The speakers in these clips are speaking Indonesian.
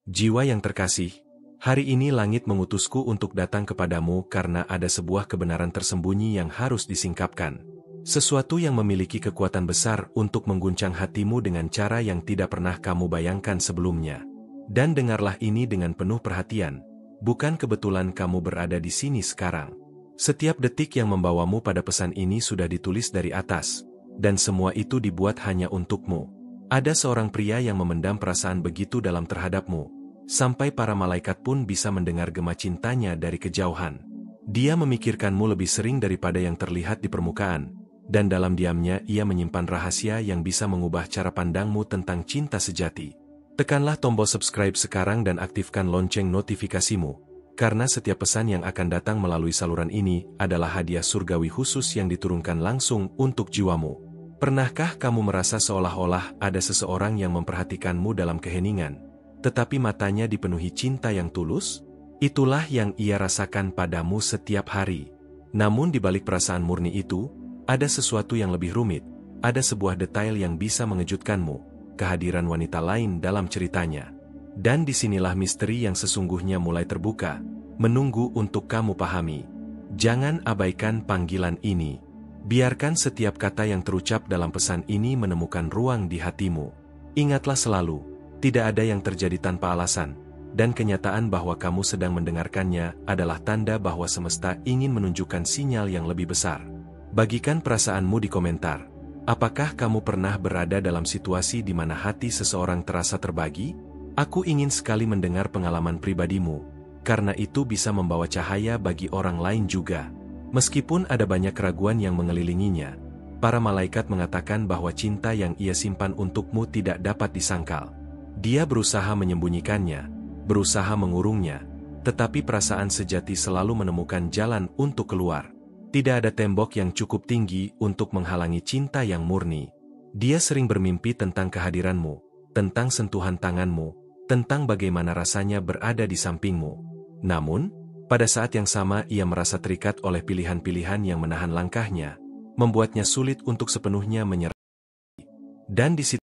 Jiwa yang terkasih, hari ini langit mengutusku untuk datang kepadamu karena ada sebuah kebenaran tersembunyi yang harus disingkapkan. Sesuatu yang memiliki kekuatan besar untuk mengguncang hatimu dengan cara yang tidak pernah kamu bayangkan sebelumnya. Dan dengarlah ini dengan penuh perhatian, bukan kebetulan kamu berada di sini sekarang. Setiap detik yang membawamu pada pesan ini sudah ditulis dari atas, dan semua itu dibuat hanya untukmu. Ada seorang pria yang memendam perasaan begitu dalam terhadapmu, sampai para malaikat pun bisa mendengar gema cintanya dari kejauhan. Dia memikirkanmu lebih sering daripada yang terlihat di permukaan, dan dalam diamnya ia menyimpan rahasia yang bisa mengubah cara pandangmu tentang cinta sejati. Tekanlah tombol subscribe sekarang dan aktifkan lonceng notifikasimu, karena setiap pesan yang akan datang melalui saluran ini adalah hadiah surgawi khusus yang diturunkan langsung untuk jiwamu. Pernahkah kamu merasa seolah-olah ada seseorang yang memperhatikanmu dalam keheningan, tetapi matanya dipenuhi cinta yang tulus? Itulah yang ia rasakan padamu setiap hari. Namun di balik perasaan murni itu, ada sesuatu yang lebih rumit, ada sebuah detail yang bisa mengejutkanmu, kehadiran wanita lain dalam ceritanya. Dan disinilah misteri yang sesungguhnya mulai terbuka, menunggu untuk kamu pahami. Jangan abaikan panggilan ini. Biarkan setiap kata yang terucap dalam pesan ini menemukan ruang di hatimu. Ingatlah selalu, tidak ada yang terjadi tanpa alasan, dan kenyataan bahwa kamu sedang mendengarkannya adalah tanda bahwa semesta ingin menunjukkan sinyal yang lebih besar. Bagikan perasaanmu di komentar. Apakah kamu pernah berada dalam situasi di mana hati seseorang terasa terbagi? Aku ingin sekali mendengar pengalaman pribadimu, karena itu bisa membawa cahaya bagi orang lain juga. Meskipun ada banyak keraguan yang mengelilinginya, para malaikat mengatakan bahwa cinta yang ia simpan untukmu tidak dapat disangkal. Dia berusaha menyembunyikannya, berusaha mengurungnya, tetapi perasaan sejati selalu menemukan jalan untuk keluar. Tidak ada tembok yang cukup tinggi untuk menghalangi cinta yang murni. Dia sering bermimpi tentang kehadiranmu, tentang sentuhan tanganmu, tentang bagaimana rasanya berada di sampingmu. Namun, pada saat yang sama ia merasa terikat oleh pilihan-pilihan yang menahan langkahnya, membuatnya sulit untuk sepenuhnya menyerah. Dan di situ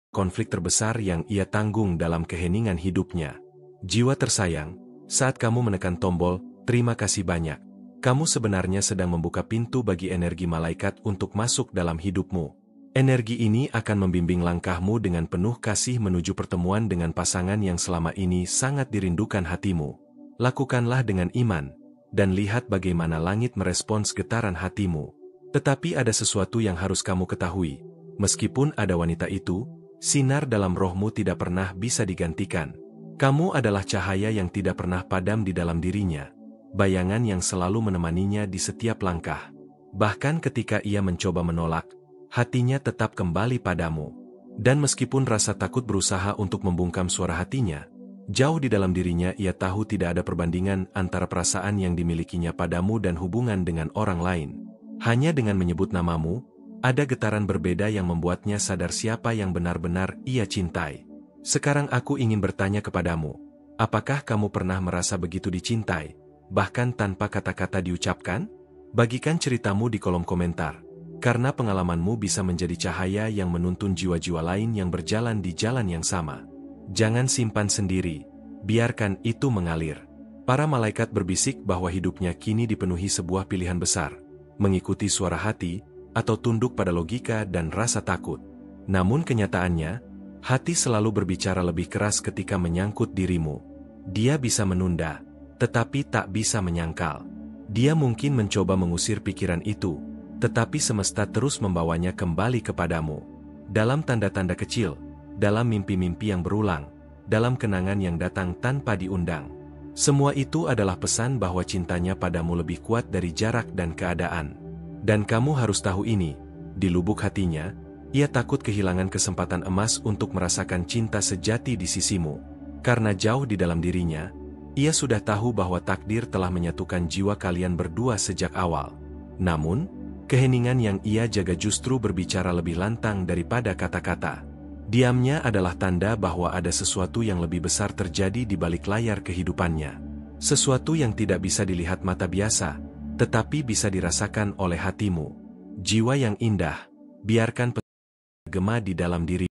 konflik terbesar yang ia tanggung dalam keheningan hidupnya. Jiwa tersayang, saat kamu menekan tombol, terima kasih banyak. Kamu sebenarnya sedang membuka pintu bagi energi malaikat untuk masuk dalam hidupmu. Energi ini akan membimbing langkahmu dengan penuh kasih menuju pertemuan dengan pasangan yang selama ini sangat dirindukan hatimu. Lakukanlah dengan iman, dan lihat bagaimana langit merespons getaran hatimu. Tetapi ada sesuatu yang harus kamu ketahui. Meskipun ada wanita itu, sinar dalam rohmu tidak pernah bisa digantikan. Kamu adalah cahaya yang tidak pernah padam di dalam dirinya, bayangan yang selalu menemaninya di setiap langkah. Bahkan ketika ia mencoba menolak, hatinya tetap kembali padamu. Dan meskipun rasa takut berusaha untuk membungkam suara hatinya, jauh di dalam dirinya ia tahu tidak ada perbandingan antara perasaan yang dimilikinya padamu dan hubungan dengan orang lain. Hanya dengan menyebut namamu, ada getaran berbeda yang membuatnya sadar siapa yang benar-benar ia cintai. Sekarang aku ingin bertanya kepadamu, apakah kamu pernah merasa begitu dicintai, bahkan tanpa kata-kata diucapkan? Bagikan ceritamu di kolom komentar, karena pengalamanmu bisa menjadi cahaya yang menuntun jiwa-jiwa lain yang berjalan di jalan yang sama. Jangan simpan sendiri, biarkan itu mengalir. Para malaikat berbisik bahwa hidupnya kini dipenuhi sebuah pilihan besar, mengikuti suara hati, atau tunduk pada logika dan rasa takut. Namun kenyataannya, hati selalu berbicara lebih keras ketika menyangkut dirimu. Dia bisa menunda, tetapi tak bisa menyangkal. Dia mungkin mencoba mengusir pikiran itu, tetapi semesta terus membawanya kembali kepadamu. Dalam tanda-tanda kecil, dalam mimpi-mimpi yang berulang, dalam kenangan yang datang tanpa diundang. Semua itu adalah pesan bahwa cintanya padamu lebih kuat dari jarak dan keadaan. Dan kamu harus tahu ini, di lubuk hatinya, ia takut kehilangan kesempatan emas untuk merasakan cinta sejati di sisimu. Karena jauh di dalam dirinya, ia sudah tahu bahwa takdir telah menyatukan jiwa kalian berdua sejak awal. Namun, keheningan yang ia jaga justru berbicara lebih lantang daripada kata-kata. Diamnya adalah tanda bahwa ada sesuatu yang lebih besar terjadi di balik layar kehidupannya. Sesuatu yang tidak bisa dilihat mata biasa, tetapi bisa dirasakan oleh hatimu. Jiwa yang indah, biarkan gema di dalam diri.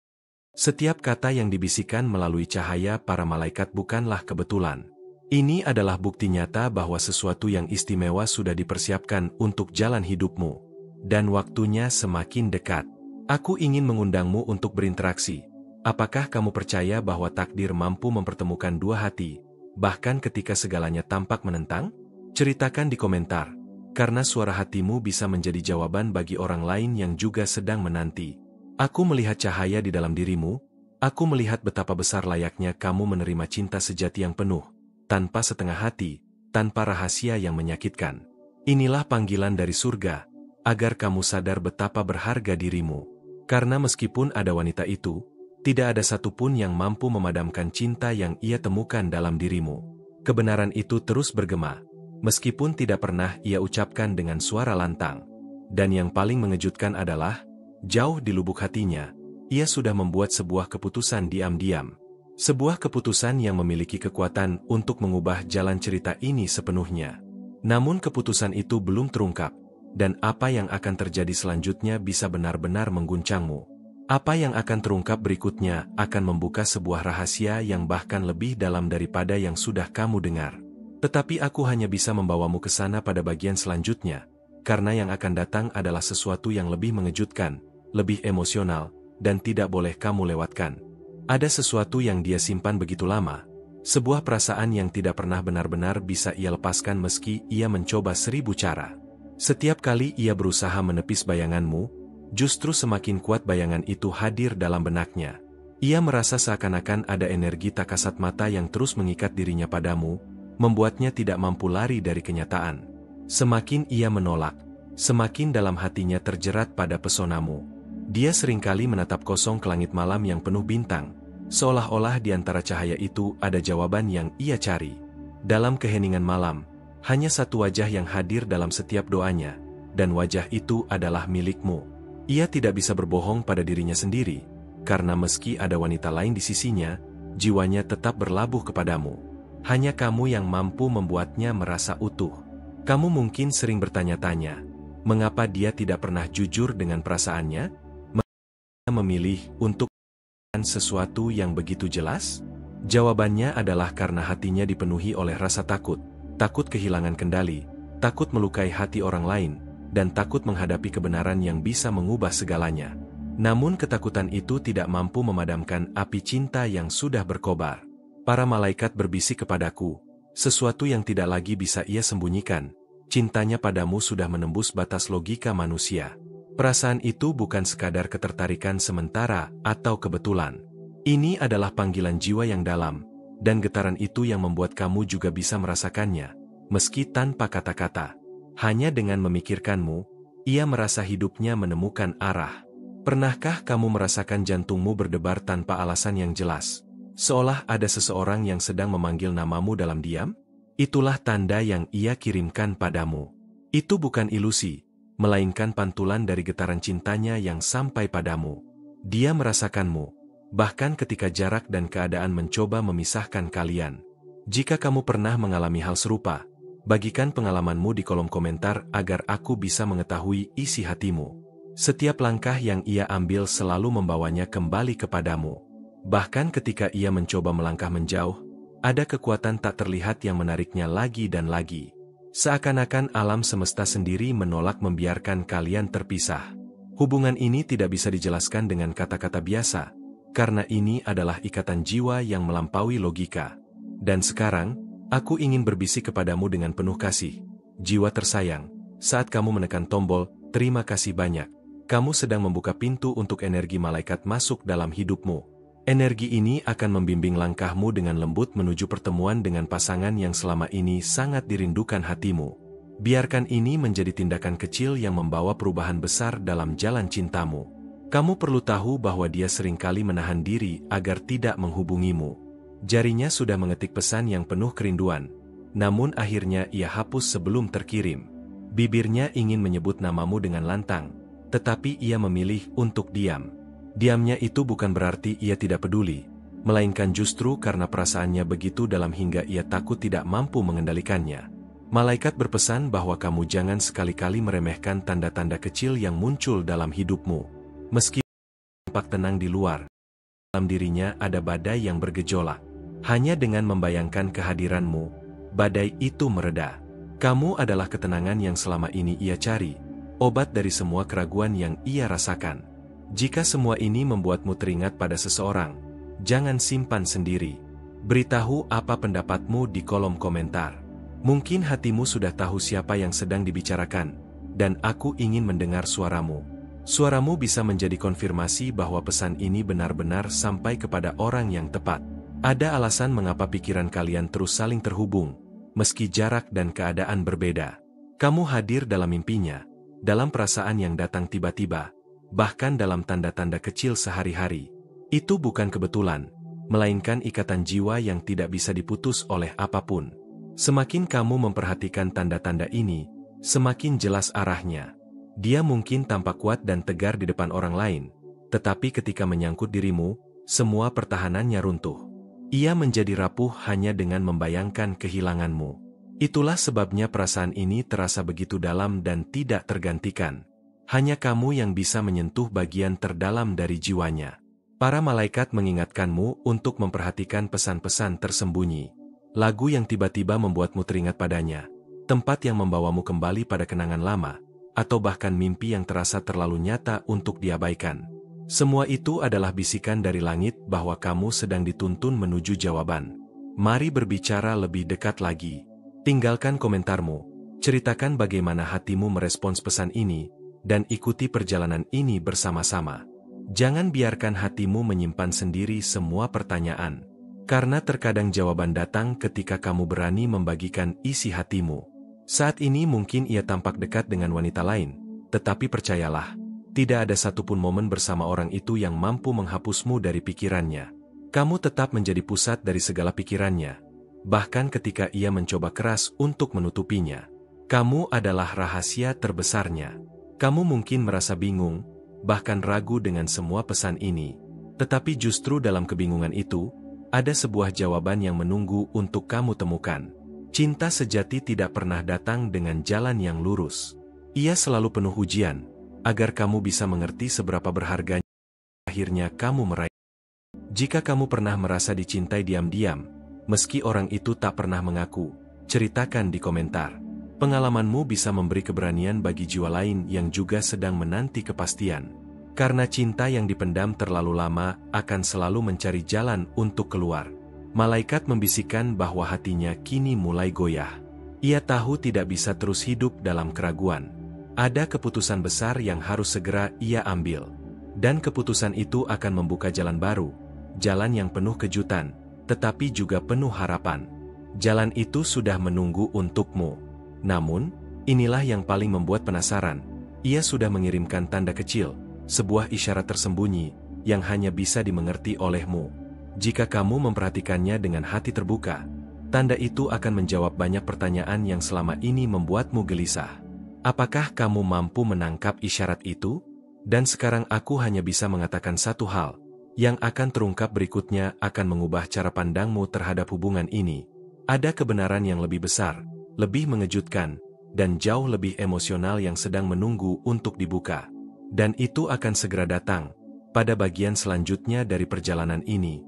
Setiap kata yang dibisikkan melalui cahaya para malaikat bukanlah kebetulan. Ini adalah bukti nyata bahwa sesuatu yang istimewa sudah dipersiapkan untuk jalan hidupmu. Dan waktunya semakin dekat. Aku ingin mengundangmu untuk berinteraksi. Apakah kamu percaya bahwa takdir mampu mempertemukan dua hati, bahkan ketika segalanya tampak menentang? Ceritakan di komentar, karena suara hatimu bisa menjadi jawaban bagi orang lain yang juga sedang menanti. Aku melihat cahaya di dalam dirimu, aku melihat betapa besar layaknya kamu menerima cinta sejati yang penuh, tanpa setengah hati, tanpa rahasia yang menyakitkan. Inilah panggilan dari surga, agar kamu sadar betapa berharga dirimu. Karena meskipun ada wanita itu, tidak ada satupun yang mampu memadamkan cinta yang ia temukan dalam dirimu. Kebenaran itu terus bergema, meskipun tidak pernah ia ucapkan dengan suara lantang. Dan yang paling mengejutkan adalah, jauh di lubuk hatinya, ia sudah membuat sebuah keputusan diam-diam. Sebuah keputusan yang memiliki kekuatan untuk mengubah jalan cerita ini sepenuhnya. Namun keputusan itu belum terungkap, dan apa yang akan terjadi selanjutnya bisa benar-benar mengguncangmu. Apa yang akan terungkap berikutnya akan membuka sebuah rahasia yang bahkan lebih dalam daripada yang sudah kamu dengar. Tetapi aku hanya bisa membawamu ke sana pada bagian selanjutnya, karena yang akan datang adalah sesuatu yang lebih mengejutkan, lebih emosional, dan tidak boleh kamu lewatkan. Ada sesuatu yang dia simpan begitu lama, sebuah perasaan yang tidak pernah benar-benar bisa ia lepaskan meski ia mencoba 1000 cara. Setiap kali ia berusaha menepis bayanganmu, justru semakin kuat bayangan itu hadir dalam benaknya. Ia merasa seakan-akan ada energi tak kasat mata yang terus mengikat dirinya padamu, membuatnya tidak mampu lari dari kenyataan. Semakin ia menolak, semakin dalam hatinya terjerat pada pesonamu. Dia seringkali menatap kosong ke langit malam yang penuh bintang, seolah-olah di antara cahaya itu ada jawaban yang ia cari. Dalam keheningan malam, hanya satu wajah yang hadir dalam setiap doanya, dan wajah itu adalah milikmu. Ia tidak bisa berbohong pada dirinya sendiri, karena meski ada wanita lain di sisinya, jiwanya tetap berlabuh kepadamu. Hanya kamu yang mampu membuatnya merasa utuh. Kamu mungkin sering bertanya-tanya, mengapa dia tidak pernah jujur dengan perasaannya? Memilih untuk sesuatu yang begitu jelas? Jawabannya adalah karena hatinya dipenuhi oleh rasa takut, takut kehilangan kendali, takut melukai hati orang lain, dan takut menghadapi kebenaran yang bisa mengubah segalanya. Namun ketakutan itu tidak mampu memadamkan api cinta yang sudah berkobar. Para malaikat berbisik kepadaku, sesuatu yang tidak lagi bisa ia sembunyikan, cintanya padamu sudah menembus batas logika manusia. Perasaan itu bukan sekadar ketertarikan sementara atau kebetulan. Ini adalah panggilan jiwa yang dalam, dan getaran itu yang membuat kamu juga bisa merasakannya, meski tanpa kata-kata. Hanya dengan memikirkanmu, ia merasa hidupnya menemukan arah. Pernahkah kamu merasakan jantungmu berdebar tanpa alasan yang jelas? Seolah ada seseorang yang sedang memanggil namamu dalam diam? Itulah tanda yang ia kirimkan padamu. Itu bukan ilusi, melainkan pantulan dari getaran cintanya yang sampai padamu. Dia merasakanmu, bahkan ketika jarak dan keadaan mencoba memisahkan kalian. Jika kamu pernah mengalami hal serupa, bagikan pengalamanmu di kolom komentar agar aku bisa mengetahui isi hatimu. Setiap langkah yang ia ambil selalu membawanya kembali kepadamu. Bahkan ketika ia mencoba melangkah menjauh, ada kekuatan tak terlihat yang menariknya lagi dan lagi. Seakan-akan alam semesta sendiri menolak membiarkan kalian terpisah. Hubungan ini tidak bisa dijelaskan dengan kata-kata biasa, karena ini adalah ikatan jiwa yang melampaui logika. Dan sekarang, aku ingin berbisik kepadamu dengan penuh kasih. Jiwa tersayang, saat kamu menekan tombol, terima kasih banyak. Kamu sedang membuka pintu untuk energi malaikat masuk dalam hidupmu. Energi ini akan membimbing langkahmu dengan lembut menuju pertemuan dengan pasangan yang selama ini sangat dirindukan hatimu. Biarkan ini menjadi tindakan kecil yang membawa perubahan besar dalam jalan cintamu. Kamu perlu tahu bahwa dia seringkali menahan diri agar tidak menghubungimu. Jarinya sudah mengetik pesan yang penuh kerinduan, namun akhirnya ia hapus sebelum terkirim. Bibirnya ingin menyebut namamu dengan lantang, tetapi ia memilih untuk diam. Diamnya itu bukan berarti ia tidak peduli, melainkan justru karena perasaannya begitu dalam hingga ia takut tidak mampu mengendalikannya. Malaikat berpesan bahwa kamu jangan sekali-kali meremehkan tanda-tanda kecil yang muncul dalam hidupmu. Meski tampak tenang di luar, dalam dirinya ada badai yang bergejolak. Hanya dengan membayangkan kehadiranmu, badai itu mereda. Kamu adalah ketenangan yang selama ini ia cari, obat dari semua keraguan yang ia rasakan. Jika semua ini membuatmu teringat pada seseorang, jangan simpan sendiri. Beritahu apa pendapatmu di kolom komentar. Mungkin hatimu sudah tahu siapa yang sedang dibicarakan, dan aku ingin mendengar suaramu. Suaramu bisa menjadi konfirmasi bahwa pesan ini benar-benar sampai kepada orang yang tepat. Ada alasan mengapa pikiran kalian terus saling terhubung, meski jarak dan keadaan berbeda. Kamu hadir dalam mimpinya, dalam perasaan yang datang tiba-tiba, bahkan dalam tanda-tanda kecil sehari-hari. Itu bukan kebetulan, melainkan ikatan jiwa yang tidak bisa diputus oleh apapun. Semakin kamu memperhatikan tanda-tanda ini, semakin jelas arahnya. Dia mungkin tampak kuat dan tegar di depan orang lain, tetapi ketika menyangkut dirimu, semua pertahanannya runtuh. Ia menjadi rapuh hanya dengan membayangkan kehilanganmu. Itulah sebabnya perasaan ini terasa begitu dalam dan tidak tergantikan. Hanya kamu yang bisa menyentuh bagian terdalam dari jiwanya. Para malaikat mengingatkanmu untuk memperhatikan pesan-pesan tersembunyi. Lagu yang tiba-tiba membuatmu teringat padanya, tempat yang membawamu kembali pada kenangan lama, atau bahkan mimpi yang terasa terlalu nyata untuk diabaikan. Semua itu adalah bisikan dari langit bahwa kamu sedang dituntun menuju jawaban. Mari berbicara lebih dekat lagi. Tinggalkan komentarmu, ceritakan bagaimana hatimu merespons pesan ini, dan ikuti perjalanan ini bersama-sama. Jangan biarkan hatimu menyimpan sendiri semua pertanyaan, karena terkadang jawaban datang ketika kamu berani membagikan isi hatimu. Saat ini mungkin ia tampak dekat dengan wanita lain, tetapi percayalah, tidak ada satupun momen bersama orang itu yang mampu menghapusmu dari pikirannya. Kamu tetap menjadi pusat dari segala pikirannya, bahkan ketika ia mencoba keras untuk menutupinya. Kamu adalah rahasia terbesarnya. Kamu mungkin merasa bingung, bahkan ragu dengan semua pesan ini. Tetapi justru dalam kebingungan itu, ada sebuah jawaban yang menunggu untuk kamu temukan. Cinta sejati tidak pernah datang dengan jalan yang lurus. Ia selalu penuh ujian, agar kamu bisa mengerti seberapa berharganya akhirnya kamu meraih. Jika kamu pernah merasa dicintai diam-diam, meski orang itu tak pernah mengaku, ceritakan di komentar. Pengalamanmu bisa memberi keberanian bagi jiwa lain yang juga sedang menanti kepastian. Karena cinta yang dipendam terlalu lama akan selalu mencari jalan untuk keluar. Malaikat membisikkan bahwa hatinya kini mulai goyah. Ia tahu tidak bisa terus hidup dalam keraguan. Ada keputusan besar yang harus segera ia ambil. Dan keputusan itu akan membuka jalan baru. Jalan yang penuh kejutan, tetapi juga penuh harapan. Jalan itu sudah menunggu untukmu. Namun, inilah yang paling membuat penasaran. Ia sudah mengirimkan tanda kecil, sebuah isyarat tersembunyi, yang hanya bisa dimengerti olehmu. Jika kamu memperhatikannya dengan hati terbuka, tanda itu akan menjawab banyak pertanyaan yang selama ini membuatmu gelisah. Apakah kamu mampu menangkap isyarat itu? Dan sekarang aku hanya bisa mengatakan satu hal, yang akan terungkap berikutnya akan mengubah cara pandangmu terhadap hubungan ini. Ada kebenaran yang lebih besar, lebih mengejutkan, dan jauh lebih emosional yang sedang menunggu untuk dibuka. Dan itu akan segera datang, pada bagian selanjutnya dari perjalanan ini.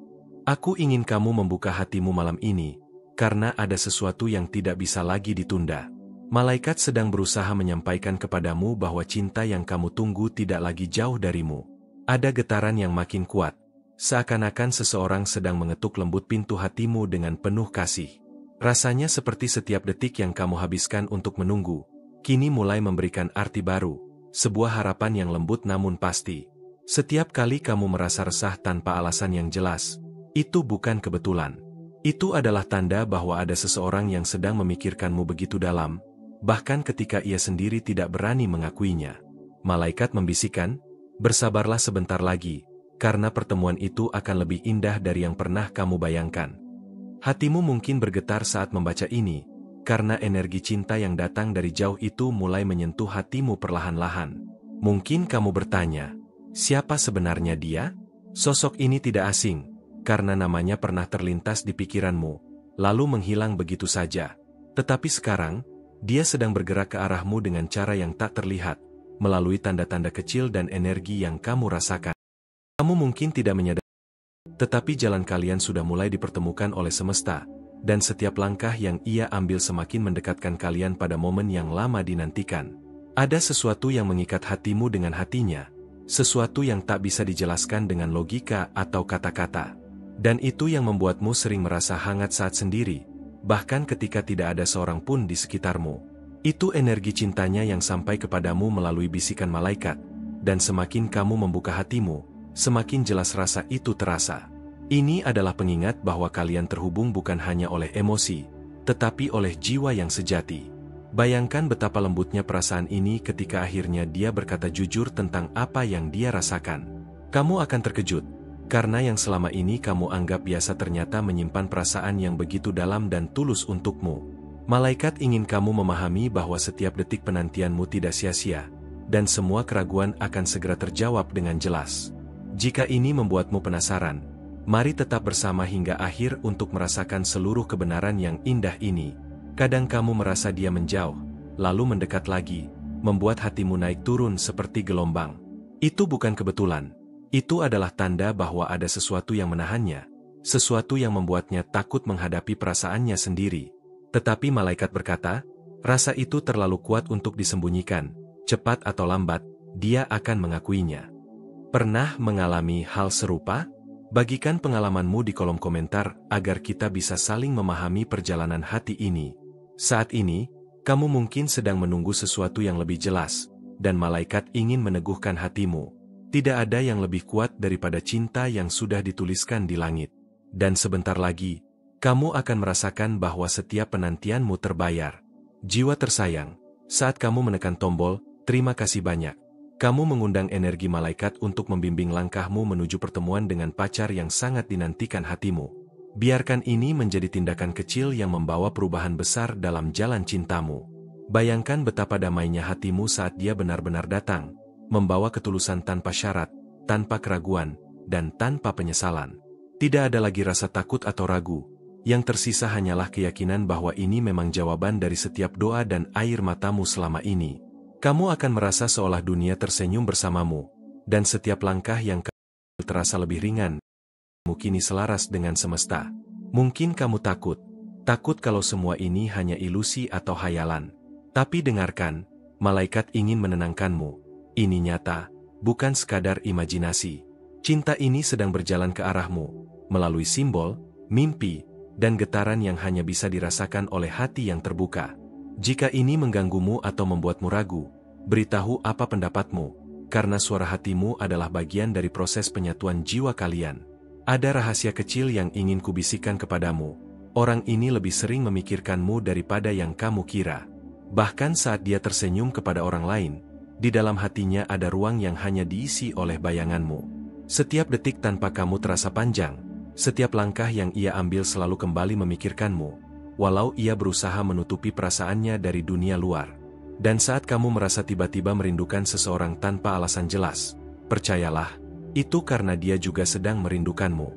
Aku ingin kamu membuka hatimu malam ini, karena ada sesuatu yang tidak bisa lagi ditunda. Malaikat sedang berusaha menyampaikan kepadamu bahwa cinta yang kamu tunggu tidak lagi jauh darimu. Ada getaran yang makin kuat, seakan-akan seseorang sedang mengetuk lembut pintu hatimu dengan penuh kasih. Rasanya seperti setiap detik yang kamu habiskan untuk menunggu, kini mulai memberikan arti baru, sebuah harapan yang lembut namun pasti. Setiap kali kamu merasa resah tanpa alasan yang jelas, itu bukan kebetulan. Itu adalah tanda bahwa ada seseorang yang sedang memikirkanmu begitu dalam, bahkan ketika ia sendiri tidak berani mengakuinya. Malaikat membisikkan, bersabarlah sebentar lagi, karena pertemuan itu akan lebih indah dari yang pernah kamu bayangkan. Hatimu mungkin bergetar saat membaca ini, karena energi cinta yang datang dari jauh itu mulai menyentuh hatimu perlahan-lahan. Mungkin kamu bertanya, siapa sebenarnya dia? Sosok ini tidak asing, karena namanya pernah terlintas di pikiranmu, lalu menghilang begitu saja. Tetapi sekarang, dia sedang bergerak ke arahmu dengan cara yang tak terlihat, melalui tanda-tanda kecil dan energi yang kamu rasakan. Kamu mungkin tidak menyadari tetapi jalan kalian sudah mulai dipertemukan oleh semesta, dan setiap langkah yang ia ambil semakin mendekatkan kalian pada momen yang lama dinantikan. Ada sesuatu yang mengikat hatimu dengan hatinya, sesuatu yang tak bisa dijelaskan dengan logika atau kata-kata. Dan itu yang membuatmu sering merasa hangat saat sendiri, bahkan ketika tidak ada seorang pun di sekitarmu. Itu energi cintanya yang sampai kepadamu melalui bisikan malaikat, dan semakin kamu membuka hatimu, semakin jelas rasa itu terasa. Ini adalah pengingat bahwa kalian terhubung bukan hanya oleh emosi, tetapi oleh jiwa yang sejati. Bayangkan betapa lembutnya perasaan ini ketika akhirnya dia berkata jujur tentang apa yang dia rasakan. Kamu akan terkejut, karena yang selama ini kamu anggap biasa ternyata menyimpan perasaan yang begitu dalam dan tulus untukmu. Malaikat ingin kamu memahami bahwa setiap detik penantianmu tidak sia-sia, dan semua keraguan akan segera terjawab dengan jelas. Jika ini membuatmu penasaran, mari tetap bersama hingga akhir untuk merasakan seluruh kebenaran yang indah ini. Kadang kamu merasa dia menjauh, lalu mendekat lagi, membuat hatimu naik turun seperti gelombang. Itu bukan kebetulan. Itu adalah tanda bahwa ada sesuatu yang menahannya, sesuatu yang membuatnya takut menghadapi perasaannya sendiri. Tetapi malaikat berkata, rasa itu terlalu kuat untuk disembunyikan, cepat atau lambat, dia akan mengakuinya. Pernah mengalami hal serupa? Bagikan pengalamanmu di kolom komentar agar kita bisa saling memahami perjalanan hati ini. Saat ini, kamu mungkin sedang menunggu sesuatu yang lebih jelas, dan malaikat ingin meneguhkan hatimu. Tidak ada yang lebih kuat daripada cinta yang sudah dituliskan di langit. Dan sebentar lagi, kamu akan merasakan bahwa setiap penantianmu terbayar. Jiwa tersayang, saat kamu menekan tombol, terima kasih banyak. Kamu mengundang energi malaikat untuk membimbing langkahmu menuju pertemuan dengan pacar yang sangat dinantikan hatimu. Biarkan ini menjadi tindakan kecil yang membawa perubahan besar dalam jalan cintamu. Bayangkan betapa damainya hatimu saat dia benar-benar datang, membawa ketulusan tanpa syarat, tanpa keraguan, dan tanpa penyesalan. Tidak ada lagi rasa takut atau ragu, yang tersisa hanyalah keyakinan bahwa ini memang jawaban dari setiap doa dan air matamu selama ini. Kamu akan merasa seolah dunia tersenyum bersamamu, dan setiap langkah yang kamu terasa lebih ringan, kini selaras dengan semesta. Mungkin kamu takut kalau semua ini hanya ilusi atau hayalan. Tapi dengarkan, malaikat ingin menenangkanmu. Ini nyata, bukan sekadar imajinasi. Cinta ini sedang berjalan ke arahmu, melalui simbol, mimpi, dan getaran yang hanya bisa dirasakan oleh hati yang terbuka. Jika ini mengganggumu atau membuatmu ragu, beritahu apa pendapatmu, karena suara hatimu adalah bagian dari proses penyatuan jiwa kalian. Ada rahasia kecil yang ingin kubisikkan kepadamu. Orang ini lebih sering memikirkanmu daripada yang kamu kira. Bahkan saat dia tersenyum kepada orang lain, di dalam hatinya ada ruang yang hanya diisi oleh bayanganmu. Setiap detik tanpa kamu terasa panjang, setiap langkah yang ia ambil selalu kembali memikirkanmu, walau ia berusaha menutupi perasaannya dari dunia luar. Dan saat kamu merasa tiba-tiba merindukan seseorang tanpa alasan jelas, percayalah, itu karena dia juga sedang merindukanmu.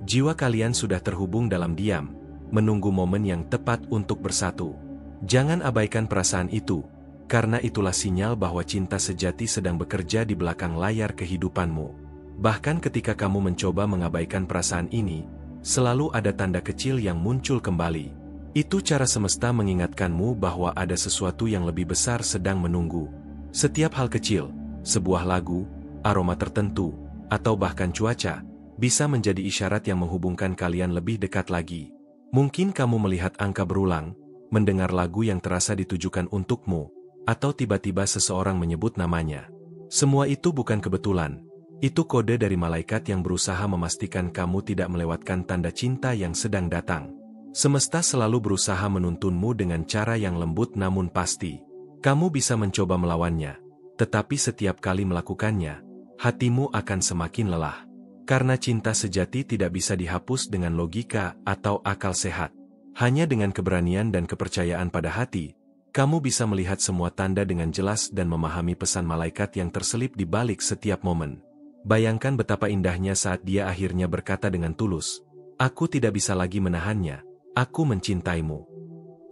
Jiwa kalian sudah terhubung dalam diam, menunggu momen yang tepat untuk bersatu. Jangan abaikan perasaan itu, karena itulah sinyal bahwa cinta sejati sedang bekerja di belakang layar kehidupanmu. Bahkan ketika kamu mencoba mengabaikan perasaan ini, selalu ada tanda kecil yang muncul kembali. Itu cara semesta mengingatkanmu bahwa ada sesuatu yang lebih besar sedang menunggu. Setiap hal kecil, sebuah lagu, aroma tertentu, atau bahkan cuaca, bisa menjadi isyarat yang menghubungkan kalian lebih dekat lagi. Mungkin kamu melihat angka berulang, mendengar lagu yang terasa ditujukan untukmu, atau tiba-tiba seseorang menyebut namanya. Semua itu bukan kebetulan. Itu kode dari malaikat yang berusaha memastikan kamu tidak melewatkan tanda cinta yang sedang datang. Semesta selalu berusaha menuntunmu dengan cara yang lembut namun pasti. Kamu bisa mencoba melawannya, tetapi setiap kali melakukannya, hatimu akan semakin lelah. Karena cinta sejati tidak bisa dihapus dengan logika atau akal sehat. Hanya dengan keberanian dan kepercayaan pada hati, kamu bisa melihat semua tanda dengan jelas dan memahami pesan malaikat yang terselip di balik setiap momen. Bayangkan betapa indahnya saat dia akhirnya berkata dengan tulus, "Aku tidak bisa lagi menahannya. Aku mencintaimu."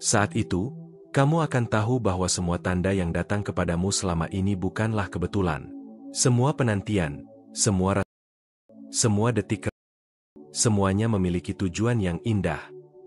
Saat itu, kamu akan tahu bahwa semua tanda yang datang kepadamu selama ini bukanlah kebetulan. Semua penantian, semua detik, semuanya memiliki tujuan yang indah.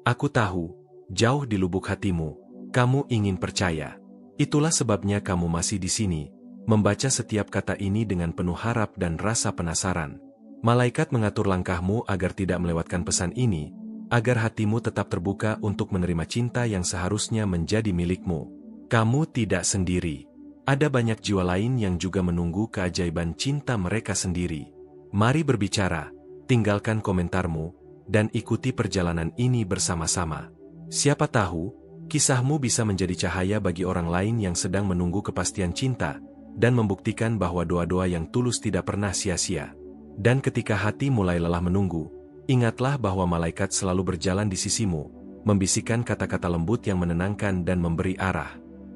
Aku tahu, jauh di lubuk hatimu, kamu ingin percaya. Itulah sebabnya kamu masih di sini, membaca setiap kata ini dengan penuh harap dan rasa penasaran. Malaikat mengatur langkahmu agar tidak melewatkan pesan ini, agar hatimu tetap terbuka untuk menerima cinta yang seharusnya menjadi milikmu. Kamu tidak sendiri. Ada banyak jiwa lain yang juga menunggu keajaiban cinta mereka sendiri. Mari berbicara, tinggalkan komentarmu, dan ikuti perjalanan ini bersama-sama. Siapa tahu, kisahmu bisa menjadi cahaya bagi orang lain yang sedang menunggu kepastian cinta, dan membuktikan bahwa doa-doa yang tulus tidak pernah sia-sia. Dan ketika hati mulai lelah menunggu, ingatlah bahwa malaikat selalu berjalan di sisimu, membisikkan kata-kata lembut yang menenangkan dan memberi arah.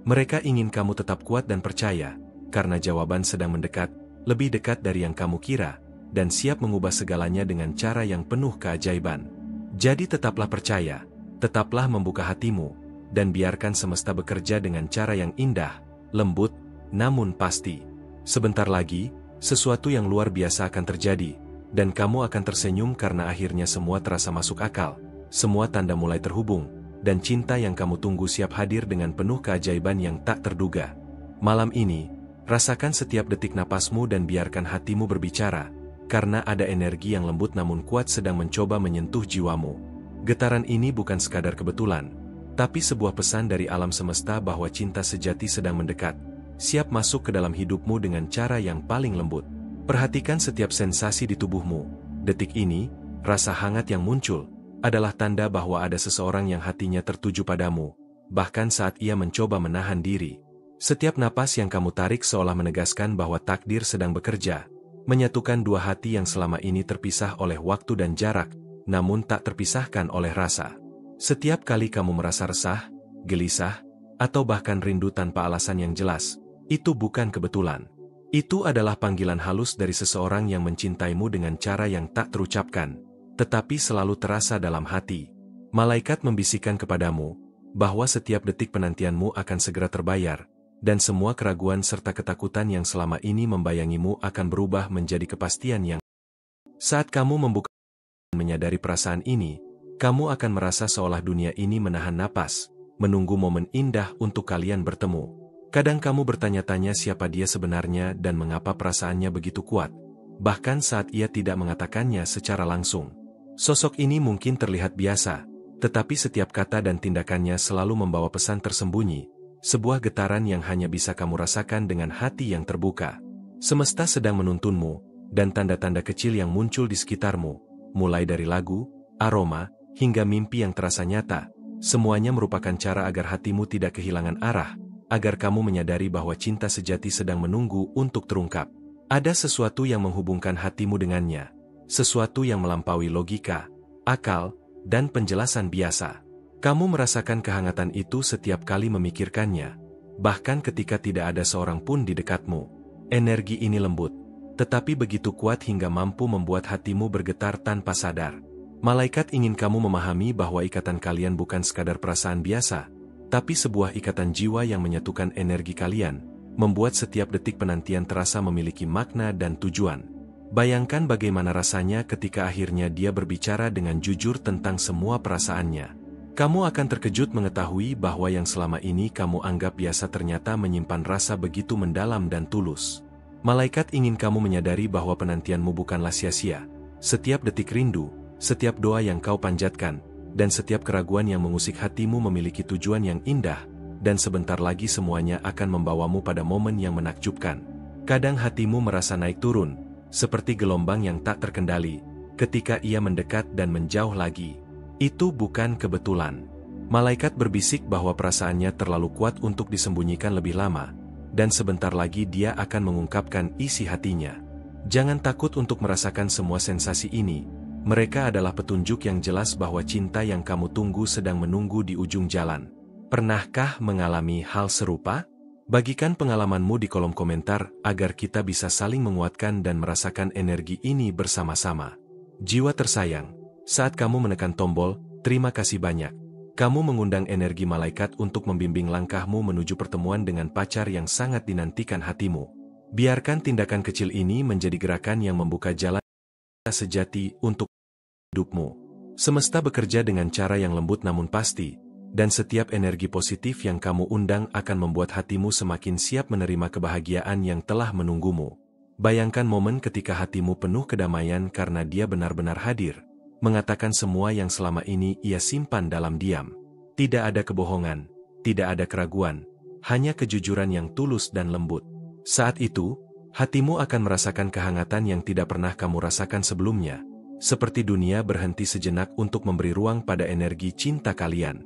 Mereka ingin kamu tetap kuat dan percaya, karena jawaban sedang mendekat, lebih dekat dari yang kamu kira, dan siap mengubah segalanya dengan cara yang penuh keajaiban. Jadi tetaplah percaya, tetaplah membuka hatimu, dan biarkan semesta bekerja dengan cara yang indah, lembut, namun pasti. Sebentar lagi, sesuatu yang luar biasa akan terjadi, dan kamu akan tersenyum karena akhirnya semua terasa masuk akal, semua tanda mulai terhubung, dan cinta yang kamu tunggu siap hadir dengan penuh keajaiban yang tak terduga. Malam ini, rasakan setiap detik napasmu dan biarkan hatimu berbicara, karena ada energi yang lembut namun kuat sedang mencoba menyentuh jiwamu. Getaran ini bukan sekadar kebetulan, tapi sebuah pesan dari alam semesta bahwa cinta sejati sedang mendekat, siap masuk ke dalam hidupmu dengan cara yang paling lembut. Perhatikan setiap sensasi di tubuhmu. Detik ini, rasa hangat yang muncul adalah tanda bahwa ada seseorang yang hatinya tertuju padamu, bahkan saat ia mencoba menahan diri. Setiap napas yang kamu tarik seolah menegaskan bahwa takdir sedang bekerja, menyatukan dua hati yang selama ini terpisah oleh waktu dan jarak, namun tak terpisahkan oleh rasa. Setiap kali kamu merasa resah, gelisah, atau bahkan rindu tanpa alasan yang jelas, itu bukan kebetulan. Itu adalah panggilan halus dari seseorang yang mencintaimu dengan cara yang tak terucapkan, tetapi selalu terasa dalam hati. Malaikat membisikkan kepadamu bahwa setiap detik penantianmu akan segera terbayar, dan semua keraguan serta ketakutan yang selama ini membayangimu akan berubah menjadi kepastian yang. Saat kamu membuka dan menyadari perasaan ini, kamu akan merasa seolah dunia ini menahan napas, menunggu momen indah untuk kalian bertemu. Kadang kamu bertanya-tanya siapa dia sebenarnya dan mengapa perasaannya begitu kuat, bahkan saat ia tidak mengatakannya secara langsung. Sosok ini mungkin terlihat biasa, tetapi setiap kata dan tindakannya selalu membawa pesan tersembunyi, sebuah getaran yang hanya bisa kamu rasakan dengan hati yang terbuka. Semesta sedang menuntunmu, dan tanda-tanda kecil yang muncul di sekitarmu, mulai dari lagu, aroma, hingga mimpi yang terasa nyata, semuanya merupakan cara agar hatimu tidak kehilangan arah, agar kamu menyadari bahwa cinta sejati sedang menunggu untuk terungkap. Ada sesuatu yang menghubungkan hatimu dengannya, sesuatu yang melampaui logika, akal, dan penjelasan biasa. Kamu merasakan kehangatan itu setiap kali memikirkannya, bahkan ketika tidak ada seorang pun di dekatmu. Energi ini lembut, tetapi begitu kuat hingga mampu membuat hatimu bergetar tanpa sadar. Malaikat ingin kamu memahami bahwa ikatan kalian bukan sekadar perasaan biasa, tapi sebuah ikatan jiwa yang menyatukan energi kalian, membuat setiap detik penantian terasa memiliki makna dan tujuan. Bayangkan bagaimana rasanya ketika akhirnya dia berbicara dengan jujur tentang semua perasaannya. Kamu akan terkejut mengetahui bahwa yang selama ini kamu anggap biasa ternyata menyimpan rasa begitu mendalam dan tulus. Malaikat ingin kamu menyadari bahwa penantianmu bukanlah sia-sia. Setiap detik rindu, setiap doa yang kau panjatkan, dan setiap keraguan yang mengusik hatimu memiliki tujuan yang indah, dan sebentar lagi semuanya akan membawamu pada momen yang menakjubkan. Kadang hatimu merasa naik turun, seperti gelombang yang tak terkendali, ketika ia mendekat dan menjauh lagi. Itu bukan kebetulan. Malaikat berbisik bahwa perasaannya terlalu kuat untuk disembunyikan lebih lama, dan sebentar lagi dia akan mengungkapkan isi hatinya. Jangan takut untuk merasakan semua sensasi ini, mereka adalah petunjuk yang jelas bahwa cinta yang kamu tunggu sedang menunggu di ujung jalan. Pernahkah mengalami hal serupa? Bagikan pengalamanmu di kolom komentar agar kita bisa saling menguatkan dan merasakan energi ini bersama-sama. Jiwa tersayang, saat kamu menekan tombol, terima kasih banyak. Kamu mengundang energi malaikat untuk membimbing langkahmu menuju pertemuan dengan pacar yang sangat dinantikan hatimu. Biarkan tindakan kecil ini menjadi gerakan yang membuka jalan sejati untuk hidupmu. Semesta bekerja dengan cara yang lembut namun pasti, dan setiap energi positif yang kamu undang akan membuat hatimu semakin siap menerima kebahagiaan yang telah menunggumu. Bayangkan momen ketika hatimu penuh kedamaian karena dia benar-benar hadir, mengatakan semua yang selama ini ia simpan dalam diam. Tidak ada kebohongan, tidak ada keraguan, hanya kejujuran yang tulus dan lembut. Saat itu, hatimu akan merasakan kehangatan yang tidak pernah kamu rasakan sebelumnya. Seperti dunia berhenti sejenak untuk memberi ruang pada energi cinta kalian.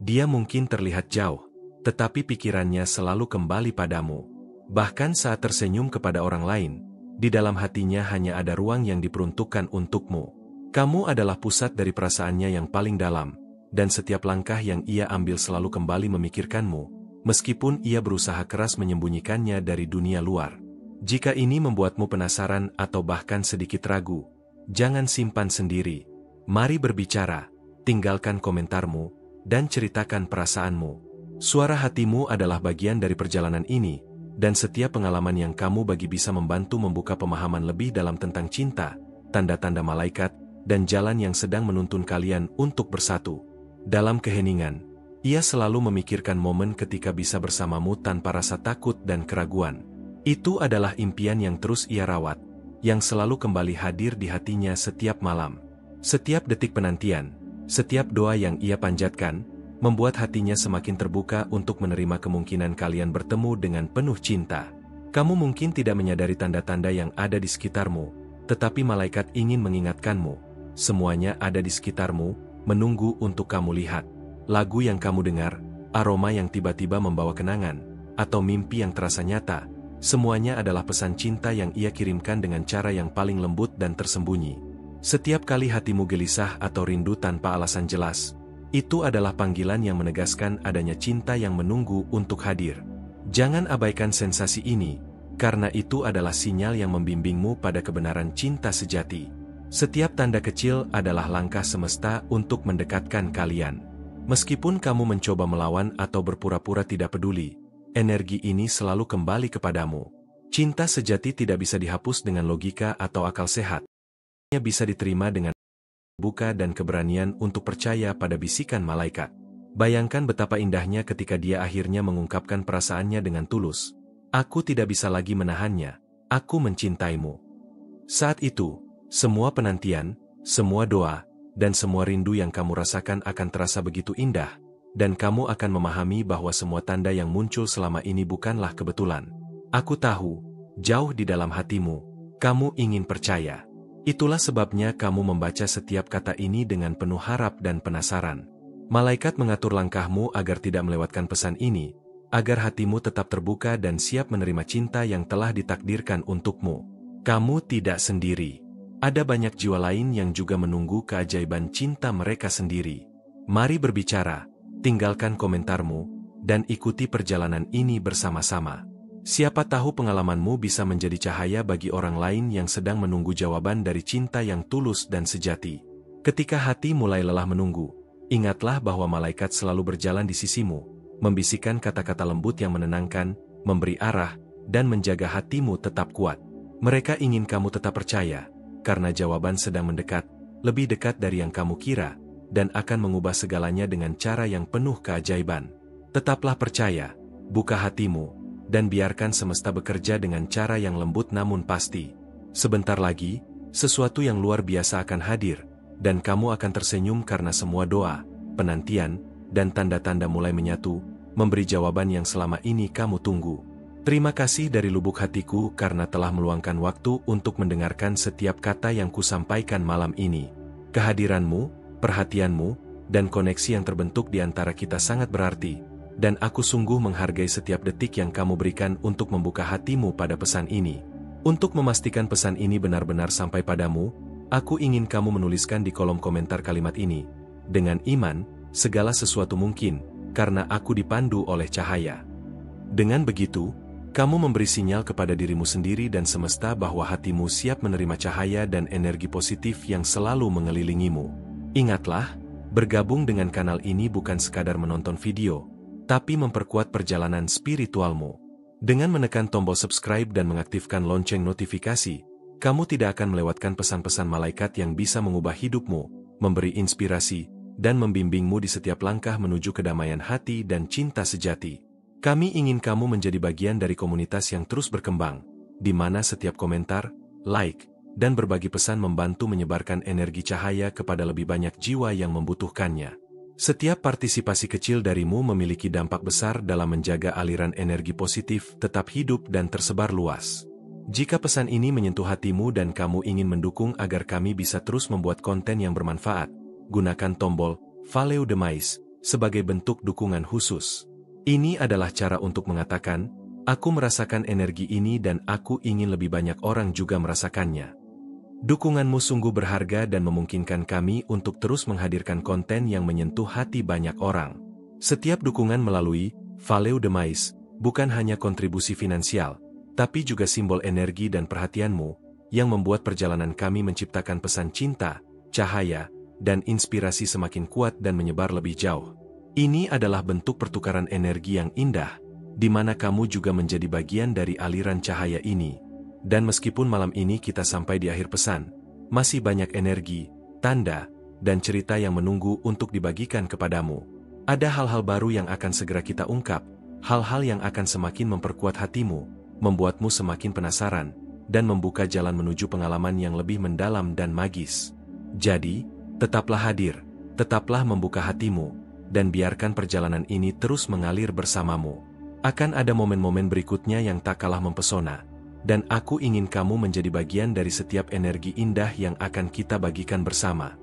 Dia mungkin terlihat jauh, tetapi pikirannya selalu kembali padamu. Bahkan saat tersenyum kepada orang lain, di dalam hatinya hanya ada ruang yang diperuntukkan untukmu. Kamu adalah pusat dari perasaannya yang paling dalam, dan setiap langkah yang ia ambil selalu kembali memikirkanmu, meskipun ia berusaha keras menyembunyikannya dari dunia luar. Jika ini membuatmu penasaran atau bahkan sedikit ragu, jangan simpan sendiri. Mari berbicara, tinggalkan komentarmu, dan ceritakan perasaanmu. Suara hatimu adalah bagian dari perjalanan ini, dan setiap pengalaman yang kamu bagi bisa membantu membuka pemahaman lebih dalam tentang cinta, tanda-tanda malaikat, dan jalan yang sedang menuntun kalian untuk bersatu. Dalam keheningan, ia selalu memikirkan momen ketika bisa bersamamu tanpa rasa takut dan keraguan. Itu adalah impian yang terus ia rawat, yang selalu kembali hadir di hatinya setiap malam. Setiap detik penantian, setiap doa yang ia panjatkan, membuat hatinya semakin terbuka untuk menerima kemungkinan kalian bertemu dengan penuh cinta. Kamu mungkin tidak menyadari tanda-tanda yang ada di sekitarmu, tetapi malaikat ingin mengingatkanmu. Semuanya ada di sekitarmu, menunggu untuk kamu lihat. Lagu yang kamu dengar, aroma yang tiba-tiba membawa kenangan, atau mimpi yang terasa nyata, semuanya adalah pesan cinta yang ia kirimkan dengan cara yang paling lembut dan tersembunyi. Setiap kali hatimu gelisah atau rindu tanpa alasan jelas, itu adalah panggilan yang menegaskan adanya cinta yang menunggu untuk hadir. Jangan abaikan sensasi ini, karena itu adalah sinyal yang membimbingmu pada kebenaran cinta sejati. Setiap tanda kecil adalah langkah semesta untuk mendekatkan kalian. Meskipun kamu mencoba melawan atau berpura-pura tidak peduli, energi ini selalu kembali kepadamu. Cinta sejati tidak bisa dihapus dengan logika atau akal sehat. Hanya bisa diterima dengan buka dan keberanian untuk percaya pada bisikan malaikat. Bayangkan betapa indahnya ketika dia akhirnya mengungkapkan perasaannya dengan tulus. Aku tidak bisa lagi menahannya, aku mencintaimu. Saat itu, semua penantian, semua doa, dan semua rindu yang kamu rasakan akan terasa begitu indah, dan kamu akan memahami bahwa semua tanda yang muncul selama ini bukanlah kebetulan. Aku tahu, jauh di dalam hatimu, kamu ingin percaya. Itulah sebabnya kamu membaca setiap kata ini dengan penuh harap dan penasaran. Malaikat mengatur langkahmu agar tidak melewatkan pesan ini, agar hatimu tetap terbuka dan siap menerima cinta yang telah ditakdirkan untukmu. Kamu tidak sendiri. Ada banyak jiwa lain yang juga menunggu keajaiban cinta mereka sendiri. Mari berbicara, tinggalkan komentarmu, dan ikuti perjalanan ini bersama-sama. Siapa tahu pengalamanmu bisa menjadi cahaya bagi orang lain yang sedang menunggu jawaban dari cinta yang tulus dan sejati. Ketika hati mulai lelah menunggu, ingatlah bahwa malaikat selalu berjalan di sisimu, membisikkan kata-kata lembut yang menenangkan, memberi arah, dan menjaga hatimu tetap kuat. Mereka ingin kamu tetap percaya, karena jawaban sedang mendekat, lebih dekat dari yang kamu kira, dan akan mengubah segalanya dengan cara yang penuh keajaiban. Tetaplah percaya, buka hatimu, dan biarkan semesta bekerja dengan cara yang lembut namun pasti. Sebentar lagi, sesuatu yang luar biasa akan hadir, dan kamu akan tersenyum karena semua doa, penantian, dan tanda-tanda mulai menyatu, memberi jawaban yang selama ini kamu tunggu. Terima kasih dari lubuk hatiku karena telah meluangkan waktu untuk mendengarkan setiap kata yang kusampaikan malam ini. Kehadiranmu, perhatianmu, dan koneksi yang terbentuk di antara kita sangat berarti, dan aku sungguh menghargai setiap detik yang kamu berikan untuk membuka hatimu pada pesan ini. Untuk memastikan pesan ini benar-benar sampai padamu, aku ingin kamu menuliskan di kolom komentar kalimat ini, "Dengan iman, segala sesuatu mungkin, karena aku dipandu oleh cahaya." Dengan begitu, kamu memberi sinyal kepada dirimu sendiri dan semesta bahwa hatimu siap menerima cahaya dan energi positif yang selalu mengelilingimu. Ingatlah, bergabung dengan kanal ini bukan sekadar menonton video, tapi memperkuat perjalanan spiritualmu. Dengan menekan tombol subscribe dan mengaktifkan lonceng notifikasi, Kamu tidak akan melewatkan pesan-pesan malaikat yang bisa mengubah hidupmu, memberi inspirasi, dan membimbingmu di setiap langkah menuju kedamaian hati dan cinta sejati. Kami ingin kamu menjadi bagian dari komunitas yang terus berkembang, di mana setiap komentar, like, dan berbagi pesan membantu menyebarkan energi cahaya kepada lebih banyak jiwa yang membutuhkannya. Setiap partisipasi kecil darimu memiliki dampak besar dalam menjaga aliran energi positif tetap hidup dan tersebar luas. Jika pesan ini menyentuh hatimu dan kamu ingin mendukung agar kami bisa terus membuat konten yang bermanfaat, gunakan tombol Follow the Mais sebagai bentuk dukungan khusus. Ini adalah cara untuk mengatakan, aku merasakan energi ini dan aku ingin lebih banyak orang juga merasakannya. Dukunganmu sungguh berharga dan memungkinkan kami untuk terus menghadirkan konten yang menyentuh hati banyak orang. Setiap dukungan melalui Follow the Mais bukan hanya kontribusi finansial, tapi juga simbol energi dan perhatianmu, yang membuat perjalanan kami menciptakan pesan cinta, cahaya, dan inspirasi semakin kuat dan menyebar lebih jauh. Ini adalah bentuk pertukaran energi yang indah, di mana kamu juga menjadi bagian dari aliran cahaya ini. Dan meskipun malam ini kita sampai di akhir pesan, masih banyak energi, tanda, dan cerita yang menunggu untuk dibagikan kepadamu. Ada hal-hal baru yang akan segera kita ungkap, hal-hal yang akan semakin memperkuat hatimu, membuatmu semakin penasaran, dan membuka jalan menuju pengalaman yang lebih mendalam dan magis. Jadi, tetaplah hadir, tetaplah membuka hatimu, dan biarkan perjalanan ini terus mengalir bersamamu. Akan ada momen-momen berikutnya yang tak kalah mempesona, dan aku ingin kamu menjadi bagian dari setiap energi indah yang akan kita bagikan bersama.